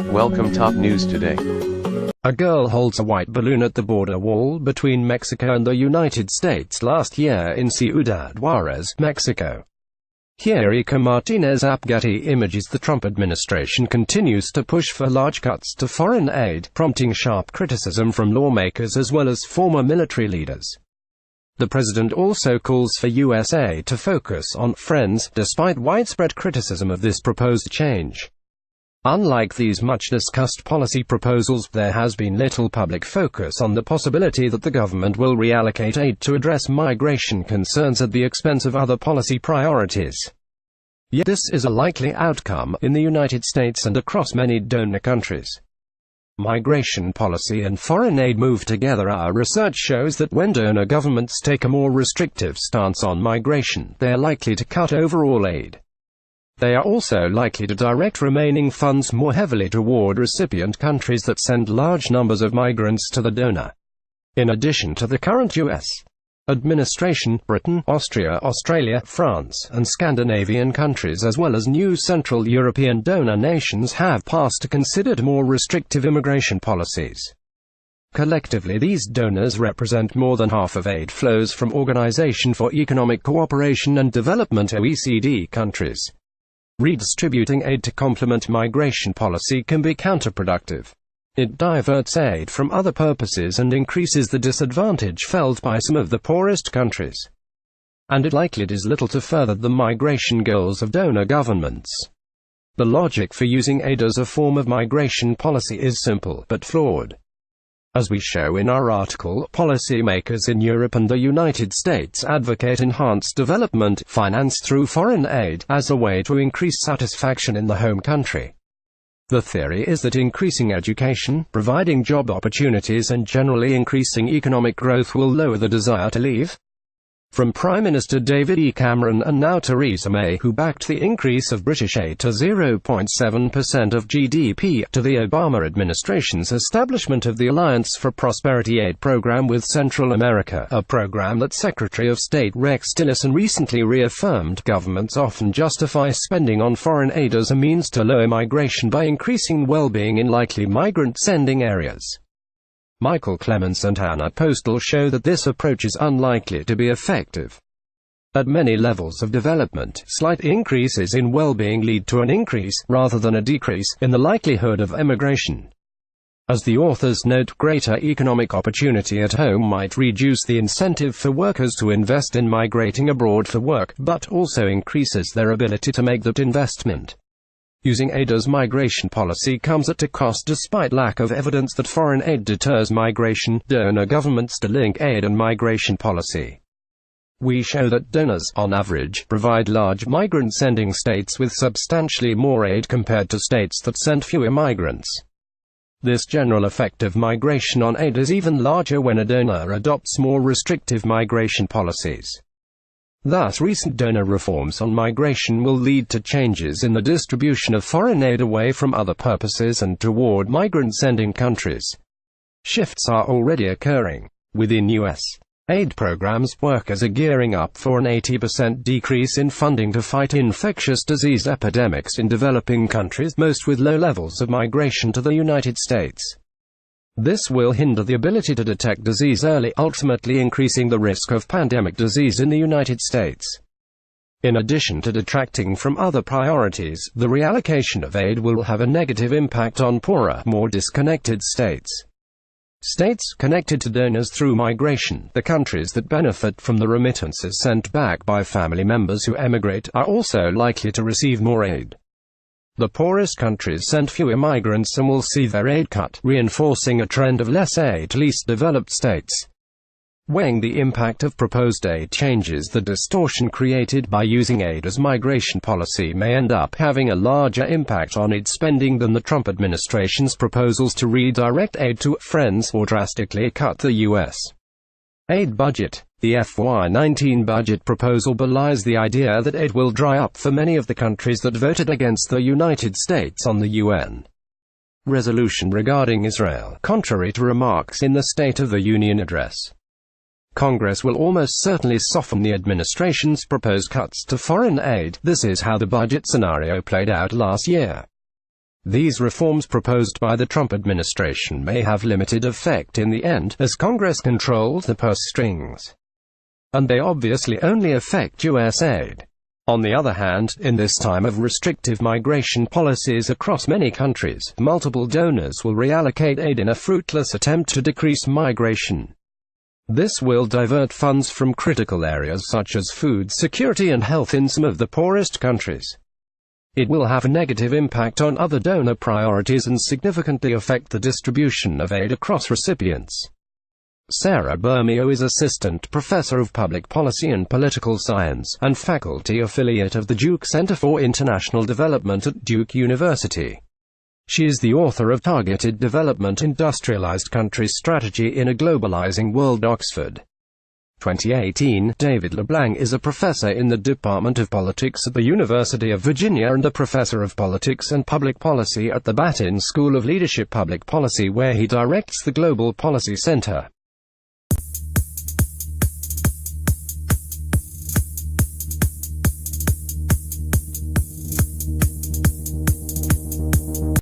Welcome top news today. A girl holds a white balloon at the border wall between Mexico and the United States last year in Ciudad Juarez, Mexico. Herika MartinezAFPGetty images. The Trump administration continues to push for large cuts to foreign aid, prompting sharp criticism from lawmakers as well as former military leaders. The president also calls for U.S. aid to focus on friends, despite widespread criticism of this proposed change. Unlike these much-discussed policy proposals, there has been little public focus on the possibility that the government will reallocate aid to address migration concerns at the expense of other policy priorities. Yet this is a likely outcome in the United States and across many donor countries. Migration policy and foreign aid move together. Our research shows that when donor governments take a more restrictive stance on migration, they are likely to cut overall aid. They are also likely to direct remaining funds more heavily toward recipient countries that send large numbers of migrants to the donor. In addition to the current U.S. administration, Britain, Austria, Australia, France, and Scandinavian countries as well as new Central European donor nations have passed or considered more restrictive immigration policies. Collectively, these donors represent more than half of aid flows from Organization for Economic Cooperation and Development (OECD) countries. Redistributing aid to complement migration policy can be counterproductive. It diverts aid from other purposes and increases the disadvantage felt by some of the poorest countries. And it likely does little to further the migration goals of donor governments. The logic for using aid as a form of migration policy is simple, but flawed. As we show in our article, policymakers in Europe and the United States advocate enhanced development finance through foreign aid as a way to increase satisfaction in the home country. The theory is that increasing education, providing job opportunities and generally increasing economic growth will lower the desire to leave. From Prime Minister David E. Cameron and now Theresa May, who backed the increase of British aid to 0.7% of GDP, to the Obama administration's establishment of the Alliance for Prosperity Aid program with Central America, a program that Secretary of State Rex Tillerson recently reaffirmed. Governments often justify spending on foreign aid as a means to lower migration by increasing well-being in likely migrant-sending areas. Michael Clements and Hannah Postal show that this approach is unlikely to be effective. At many levels of development, slight increases in well-being lead to an increase, rather than a decrease, in the likelihood of emigration. As the authors note, greater economic opportunity at home might reduce the incentive for workers to invest in migrating abroad for work, but also increases their ability to make that investment. Using aid as migration policy comes at a cost. Despite lack of evidence that foreign aid deters migration, donor governments to link aid and migration policy. We show that donors, on average, provide large migrant-sending states with substantially more aid compared to states that send fewer migrants. This general effect of migration on aid is even larger when a donor adopts more restrictive migration policies. Thus, recent donor reforms on migration will lead to changes in the distribution of foreign aid away from other purposes and toward migrant-sending countries. Shifts are already occurring. Within U.S. aid programs, workers are gearing up for an 80% decrease in funding to fight infectious disease epidemics in developing countries, most with low levels of migration to the United States. This will hinder the ability to detect disease early, ultimately increasing the risk of pandemic disease in the United States. In addition to detracting from other priorities, the reallocation of aid will have a negative impact on poorer, more disconnected states. States connected to donors through migration, the countries that benefit from the remittances sent back by family members who emigrate, are also likely to receive more aid. The poorest countries send fewer migrants and will see their aid cut, reinforcing a trend of less aid to least developed states. Weighing the impact of proposed aid changes, the distortion created by using aid as migration policy may end up having a larger impact on aid spending than the Trump administration's proposals to redirect aid to friends or drastically cut the U.S. aid budget. The FY19 budget proposal belies the idea that aid will dry up for many of the countries that voted against the United States on the UN resolution regarding Israel, contrary to remarks in the State of the Union address. Congress will almost certainly soften the administration's proposed cuts to foreign aid. This is how the budget scenario played out last year. These reforms proposed by the Trump administration may have limited effect in the end, as Congress controls the purse strings. And they obviously only affect U.S. aid. On the other hand, in this time of restrictive migration policies across many countries, multiple donors will reallocate aid in a fruitless attempt to decrease migration. This will divert funds from critical areas such as food security and health in some of the poorest countries. It will have a negative impact on other donor priorities and significantly affect the distribution of aid across recipients. Sarah Bermeo is Assistant Professor of Public Policy and Political Science, and Faculty Affiliate of the Duke Center for International Development at Duke University. She is the author of Targeted Development Industrialized Countries Strategy in a Globalizing World, Oxford. 2018. David LeBlanc is a professor in the Department of Politics at the University of Virginia and a professor of politics and public policy at the Batten School of Leadership Public Policy, where he directs the Global Policy Center.